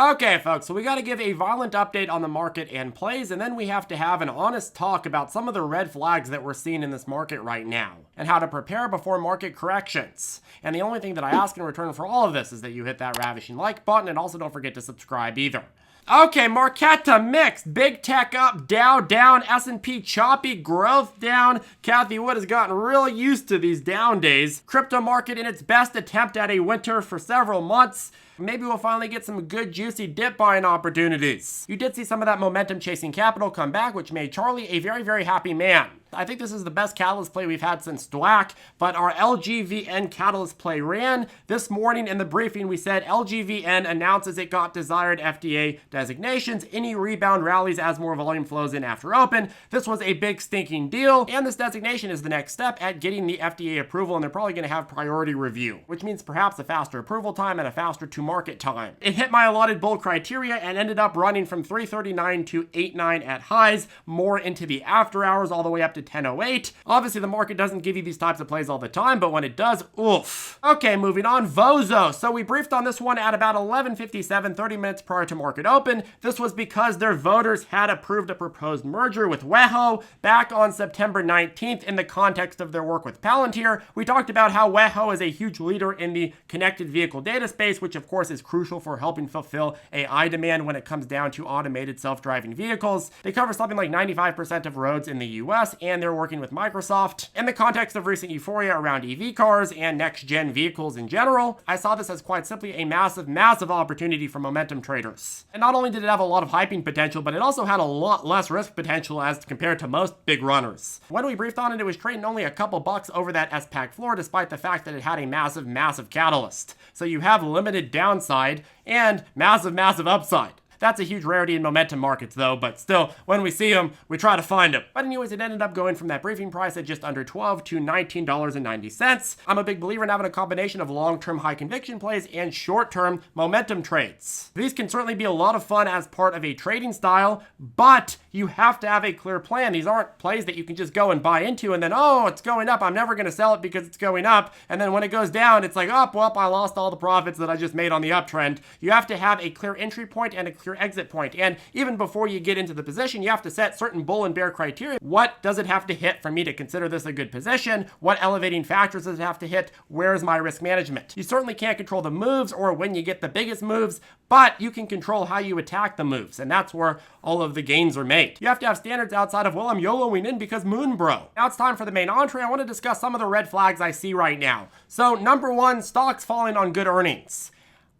Okay, folks, so we got to give a violent update on the market and plays, and then we have to have an honest talk about some of the red flags that we're seeing in this market right now, and how to prepare before market corrections. And the only thing that I ask in return for all of this is that you hit that ravishing like button, and also don't forget to subscribe either. Okay, Marketa mixed. Big tech up, Dow down, S&P choppy, growth down. Kathy Wood has gotten real used to these down days. Crypto market in its best attempt at a winter for several months. Maybe we'll finally get some good juicy dip buying opportunities. You did see some of that momentum chasing capital come back, which made Charlie a very, very happy man. I think this is the best catalyst play we've had since DWAC, but our LGVN catalyst play ran. This morning in the briefing, we said LGVN announces it got desired FDA designations. Any rebound rallies as more volume flows in after open. This was a big stinking deal, and this designation is the next step at getting the FDA approval, and they're probably going to have priority review, which means perhaps a faster approval time and a faster to market time. It hit my allotted bull criteria and ended up running from 339 to 89 at highs, more into the after hours, all the way up to 10:08. Obviously, the market doesn't give you these types of plays all the time, but when it does, oof. Okay, moving on, VOZO. So we briefed on this one at about 11:57, 30 minutes prior to market open. This was because their voters had approved a proposed merger with WeHo back on September 19th in the context of their work with Palantir. We talked about how WeHo is a huge leader in the connected vehicle data space, which of course is crucial for helping fulfill AI demand when it comes down to automated self-driving vehicles. They cover something like 95% of roads in the US, and they're working with Microsoft. In the context of recent euphoria around EV cars and next-gen vehicles in general, I saw this as quite simply a massive, massive opportunity for momentum traders. And not only did it have a lot of hyping potential, but it also had a lot less risk potential as compared to most big runners. When we briefed on it, it was trading only a couple bucks over that SPAC floor, despite the fact that it had a massive, massive catalyst. So you have limited downside and massive, massive upside. That's a huge rarity in momentum markets though, but still, when we see them, we try to find them. But anyways, it ended up going from that briefing price at just under $12 to $19.90. I'm a big believer in having a combination of long-term high conviction plays and short-term momentum trades. These can certainly be a lot of fun as part of a trading style, but you have to have a clear plan. These aren't plays that you can just go and buy into and then, oh, it's going up, I'm never gonna sell it because it's going up. And then when it goes down, it's like, oh, well, I lost all the profits that I just made on the uptrend. You have to have a clear entry point and a clear exit point. And even before you get into the position, you have to set certain bull and bear criteria. What does it have to hit for me to consider this a good position? What elevating factors does it have to hit? Where's my risk management? You certainly can't control the moves or when you get the biggest moves, but you can control how you attack the moves. And that's where all of the gains are made. You have to have standards outside of, well, I'm YOLOing in because moon bro. Now it's time for the main entree. I want to discuss some of the red flags I see right now. So number one, stocks falling on good earnings.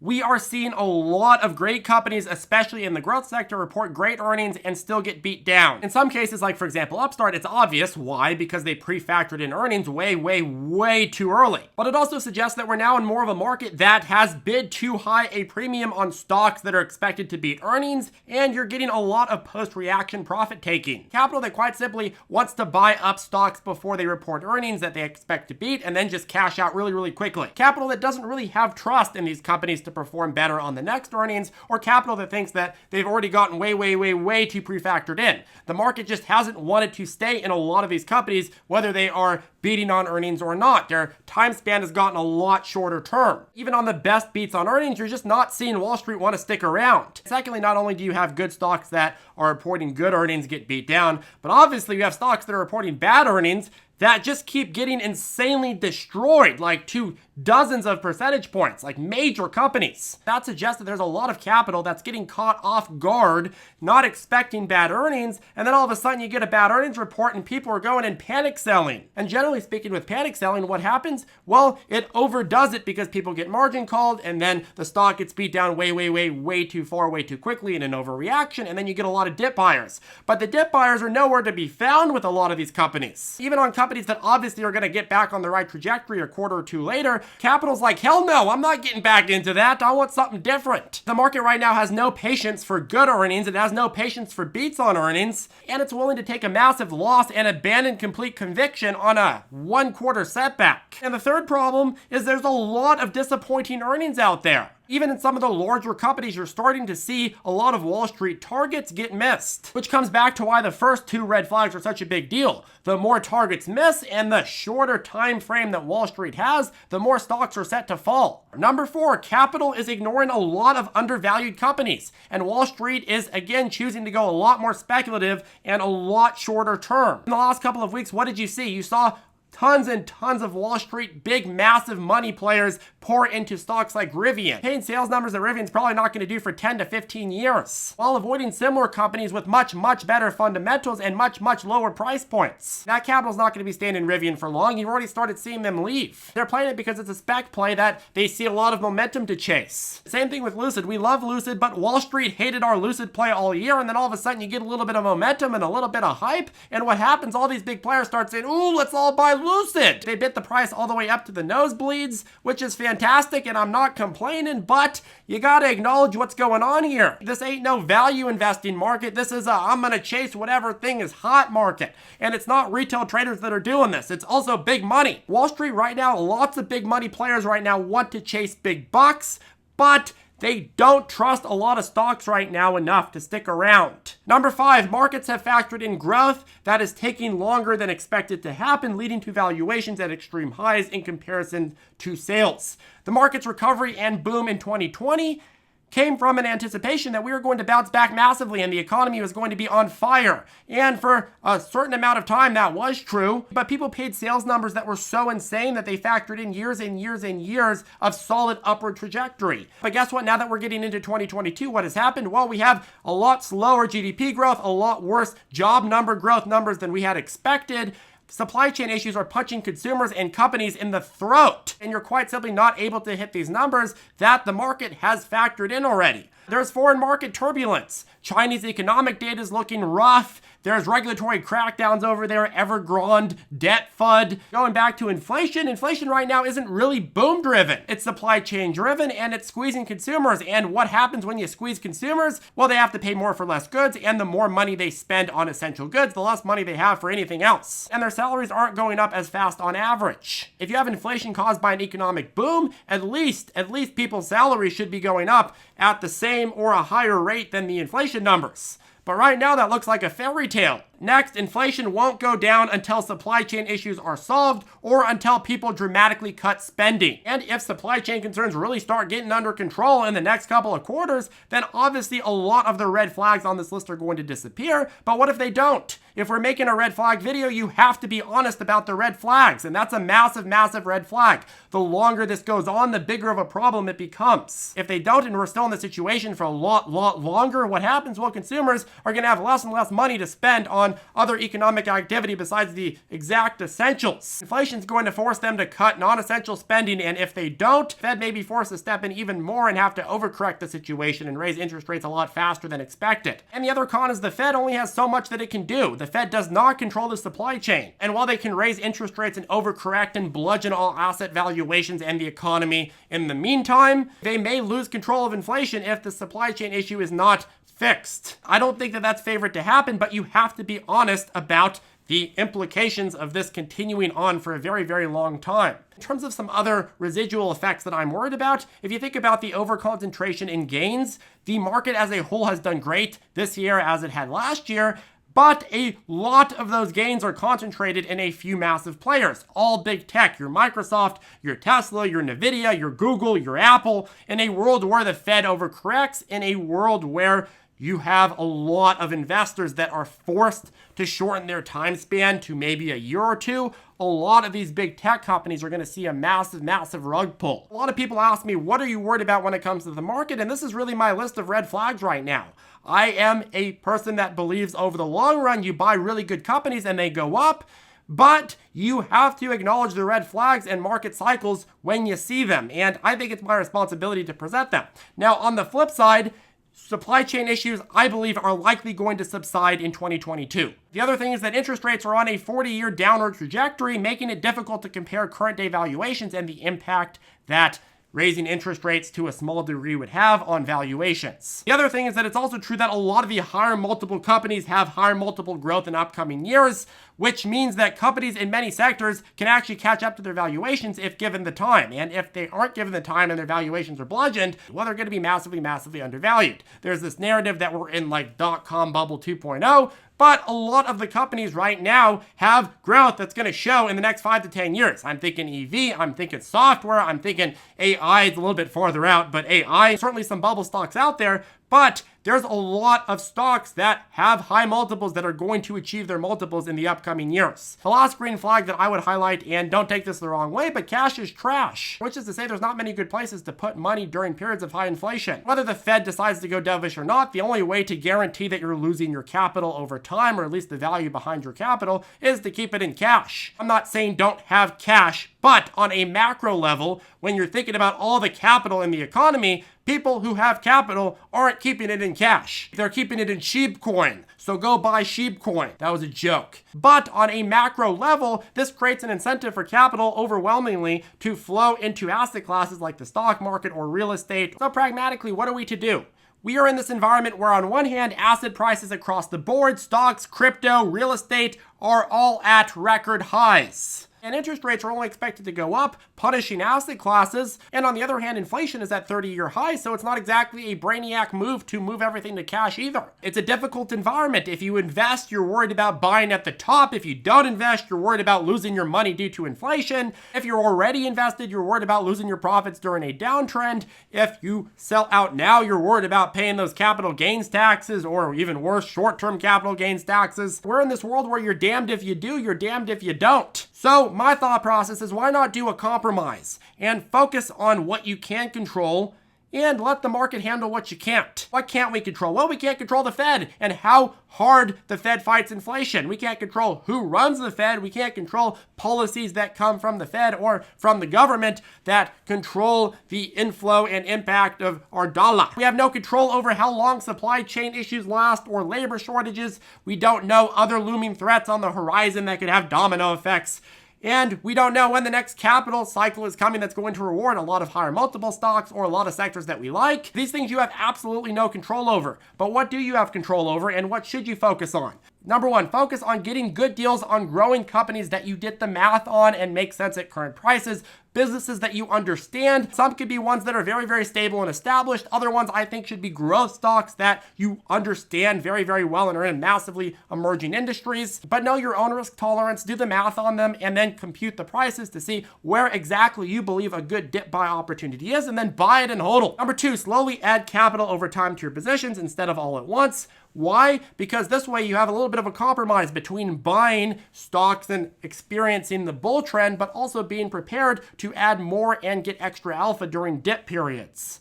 We are seeing a lot of great companies, especially in the growth sector, report great earnings and still get beat down. In some cases, like for example, Upstart, it's obvious. Why? Because they pre-factored in earnings way too early. But it also suggests that we're now in more of a market that has bid too high a premium on stocks that are expected to beat earnings, and you're getting a lot of post-reaction profit taking. Capital that quite simply wants to buy up stocks before they report earnings that they expect to beat and then just cash out really quickly. Capital that doesn't really have trust in these companies to perform better on the next earnings, or capital that thinks that they've already gotten way too pre-factored in. The market just hasn't wanted to stay in a lot of these companies, whether they are beating on earnings or not. Their time span has gotten a lot shorter term. Even on the best beats on earnings, you're just not seeing Wall Street want to stick around. Secondly, not only do you have good stocks that are reporting good earnings get beat down, but obviously you have stocks that are reporting bad earnings that just keep getting insanely destroyed, like to dozens of percentage points, like major companies. That suggests that there's a lot of capital that's getting caught off guard, not expecting bad earnings, and then all of a sudden you get a bad earnings report and people are going and panic selling. And generally speaking, with panic selling, what happens? Well, it overdoes it because people get margin called, and then the stock gets beat down way too far, way too quickly in an overreaction, and then you get a lot of dip buyers. But the dip buyers are nowhere to be found with a lot of these companies. Even on companies that obviously are going to get back on the right trajectory a quarter or two later, capital's like, hell no, I'm not getting back into that. I want something different. The market right now has no patience for good earnings. It has no patience for beats on earnings, and it's willing to take a massive loss and abandon complete conviction on a 1 quarter setback. And the third problem is there's a lot of disappointing earnings out there. Even in some of the larger companies, you're starting to see a lot of Wall Street targets get missed, which comes back to why the first two red flags are such a big deal. The more targets miss and the shorter time frame that Wall Street has, the more stocks are set to fall. Number 4, capital is ignoring a lot of undervalued companies, and Wall Street is again choosing to go a lot more speculative and a lot shorter term. In the last couple of weeks, what did you see? You saw tons and tons of Wall Street, big, massive money players pour into stocks like Rivian, paying sales numbers that Rivian's probably not going to do for 10 to 15 years, while avoiding similar companies with much, much better fundamentals and much, much lower price points. That capital's not going to be staying in Rivian for long. You've already started seeing them leave. They're playing it because it's a spec play that they see a lot of momentum to chase. Same thing with Lucid. We love Lucid, but Wall Street hated our Lucid play all year, and then all of a sudden you get a little bit of momentum and a little bit of hype, and what happens? All these big players start saying, ooh, let's all buy Lucid. They bid the price all the way up to the nosebleeds, which is fantastic, and I'm not complaining, but you gotta acknowledge what's going on here. This ain't no value investing market. This is a I'm gonna chase whatever thing is hot market. And it's not retail traders that are doing this. It's also big money. Wall Street right now, lots of big money players right now want to chase big bucks, but they don't trust a lot of stocks right now enough to stick around. Number 5, markets have factored in growth that is taking longer than expected to happen, leading to valuations at extreme highs in comparison to sales. The market's recovery and boom in 2020 came from an anticipation that we were going to bounce back massively and the economy was going to be on fire. And for a certain amount of time, that was true. But people paid sales numbers that were so insane that they factored in years and years and years of solid upward trajectory. But guess what? Now that we're getting into 2022, what has happened? Well, we have a lot slower GDP growth, a lot worse job number growth numbers than we had expected. Supply chain issues are punching consumers and companies in the throat, and you're quite simply not able to hit these numbers that the market has factored in already. There's foreign market turbulence. Chinese economic data is looking rough. There's regulatory crackdowns over there, Evergrande, debt FUD. Going back to inflation, inflation right now isn't really boom driven. It's supply chain driven and it's squeezing consumers. And what happens when you squeeze consumers? Well, they have to pay more for less goods, and the more money they spend on essential goods, the less money they have for anything else. And their salaries aren't going up as fast on average. If you have inflation caused by an economic boom, at least people's salaries should be going up at the same or a higher rate than the inflation numbers. But right now that looks like a fairy tale. Next, inflation won't go down until supply chain issues are solved or until people dramatically cut spending. And if supply chain concerns really start getting under control in the next couple of quarters, then obviously a lot of the red flags on this list are going to disappear. But what if they don't? If we're making a red flag video, you have to be honest about the red flags. And that's a massive, massive red flag. The longer this goes on, the bigger of a problem it becomes. If they don't, and we're still in the situation for a lot longer, what happens? Well, consumers are going to have less and less money to spend on other economic activity besides the exact essentials. Inflation is going to force them to cut non-essential spending, and if they don't, Fed may be forced to step in even more and have to overcorrect the situation and raise interest rates a lot faster than expected. And the other con is the Fed only has so much that it can do. The Fed does not control the supply chain. And while they can raise interest rates and overcorrect and bludgeon all asset valuations and the economy in the meantime, they may lose control of inflation if the supply chain issue is not fixed. I don't think that that's favored to happen, but you have to be honest about the implications of this continuing on for a very, very long time. In terms of some other residual effects that I'm worried about, if you think about the overconcentration in gains, the market as a whole has done great this year as it had last year, but a lot of those gains are concentrated in a few massive players, all big tech, your Microsoft, your Tesla, your Nvidia, your Google, your Apple, in a world where the Fed overcorrects, in a world where you have a lot of investors that are forced to shorten their time span to maybe a year or two. A lot of these big tech companies are going to see a massive, massive rug pull. A lot of people ask me, what are you worried about when it comes to the market? And this is really my list of red flags right now. I am a person that believes over the long run, you buy really good companies and they go up, but you have to acknowledge the red flags and market cycles when you see them. And I think it's my responsibility to present them. Now, on the flip side, supply chain issues, I believe, are likely going to subside in 2022. The other thing is that interest rates are on a 40-year downward trajectory, making it difficult to compare current day valuations and the impact that raising interest rates to a small degree would have on valuations. The other thing is that it's also true that a lot of the higher multiple companies have higher multiple growth in upcoming years, which means that companies in many sectors can actually catch up to their valuations if given the time. And if they aren't given the time and their valuations are bludgeoned, well, they're going to be massively, massively undervalued. There's this narrative that we're in like dot-com bubble 2.0, but a lot of the companies right now have growth that's going to show in the next 5 to 10 years. I'm thinking EV, I'm thinking software, I'm thinking AI is a little bit farther out, but AI, certainly some bubble stocks out there, but there's a lot of stocks that have high multiples that are going to achieve their multiples in the upcoming years. The last green flag that I would highlight, and don't take this the wrong way, but cash is trash, which is to say there's not many good places to put money during periods of high inflation. Whether the Fed decides to go dovish or not, the only way to guarantee that you're losing your capital over time, or at least the value behind your capital, is to keep it in cash. I'm not saying don't have cash, but on a macro level, when you're thinking about all the capital in the economy, people who have capital aren't keeping it in cash. They're keeping it in sheep coin. So go buy sheep coin. That was a joke. But on a macro level, this creates an incentive for capital overwhelmingly to flow into asset classes like the stock market or real estate. So pragmatically, what are we to do? We are in this environment where on one hand, asset prices across the board, stocks, crypto, real estate are all at record highs. And interest rates are only expected to go up, punishing asset classes. And on the other hand, inflation is at 30-year highs, so it's not exactly a brainiac move to move everything to cash either. It's a difficult environment. If you invest, you're worried about buying at the top. If you don't invest, you're worried about losing your money due to inflation. If you're already invested, you're worried about losing your profits during a downtrend. If you sell out now, you're worried about paying those capital gains taxes, or even worse, short-term capital gains taxes. We're in this world where you're damned if you do, you're damned if you don't. So my thought process is, why not do a compromise and focus on what you can control and let the market handle what you can't? What can't we control? Well, we can't control the Fed and how hard the Fed fights inflation. We can't control who runs the Fed. We can't control policies that come from the Fed or from the government that control the inflow and impact of our dollar. We have no control over how long supply chain issues last or labor shortages. We don't know other looming threats on the horizon that could have domino effects. And we don't know when the next capital cycle is coming that's going to reward a lot of higher multiple stocks or a lot of sectors that we like. These things you have absolutely no control over. But what do you have control over, and what should you focus on? Number one, focus on getting good deals on growing companies that you did the math on and make sense at current prices. Businesses that you understand. Some could be ones that are very, very stable and established. Other ones I think should be growth stocks that you understand very, very well and are in massively emerging industries. But know your own risk tolerance, do the math on them, and then compute the prices to see where exactly you believe a good dip buy opportunity is, and then buy it and hold it. Number two, slowly add capital over time to your positions instead of all at once. Why? Because this way you have a little bit of a compromise between buying stocks and experiencing the bull trend, but also being prepared to add more and get extra alpha during dip periods.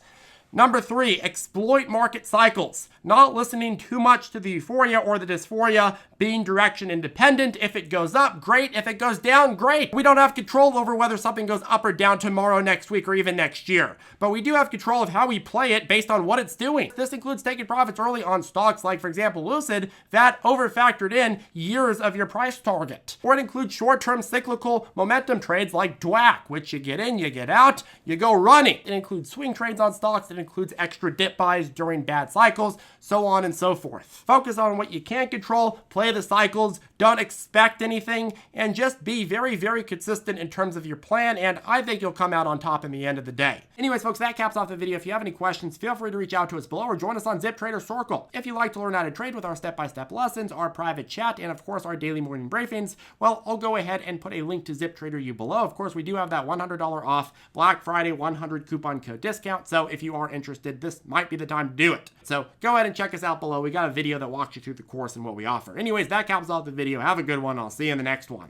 Number three, exploit market cycles. Not listening too much to the euphoria or the dysphoria, being direction independent. If it goes up, great. If it goes down, great. We don't have control over whether something goes up or down tomorrow, next week, or even next year. But we do have control of how we play it based on what it's doing. This includes taking profits early on stocks like, for example, Lucid, that over-factored in years of your price target. Or it includes short-term cyclical momentum trades like DWAC, which you get in, you get out, you go running. It includes swing trades on stocks. It includes extra dip buys during bad cycles, so on and so forth. Focus on what you can control, play the cycles, don't expect anything, and just be very, very consistent in terms of your plan, and I think you'll come out on top in the end of the day. Anyways, folks, that caps off the video. If you have any questions, feel free to reach out to us below or join us on ZipTrader Circle. If you'd like to learn how to trade with our step-by-step lessons, our private chat, and of course our daily morning briefings, well, I'll go ahead and put a link to ZipTrader you below. Of course, we do have that $100 off Black Friday 100 coupon code discount, so if you are interested, this might be the time to do it. So go ahead and check us out below. We got a video that walks you through the course and what we offer. Anyways, that caps off the video. Have a good one. I'll see you in the next one.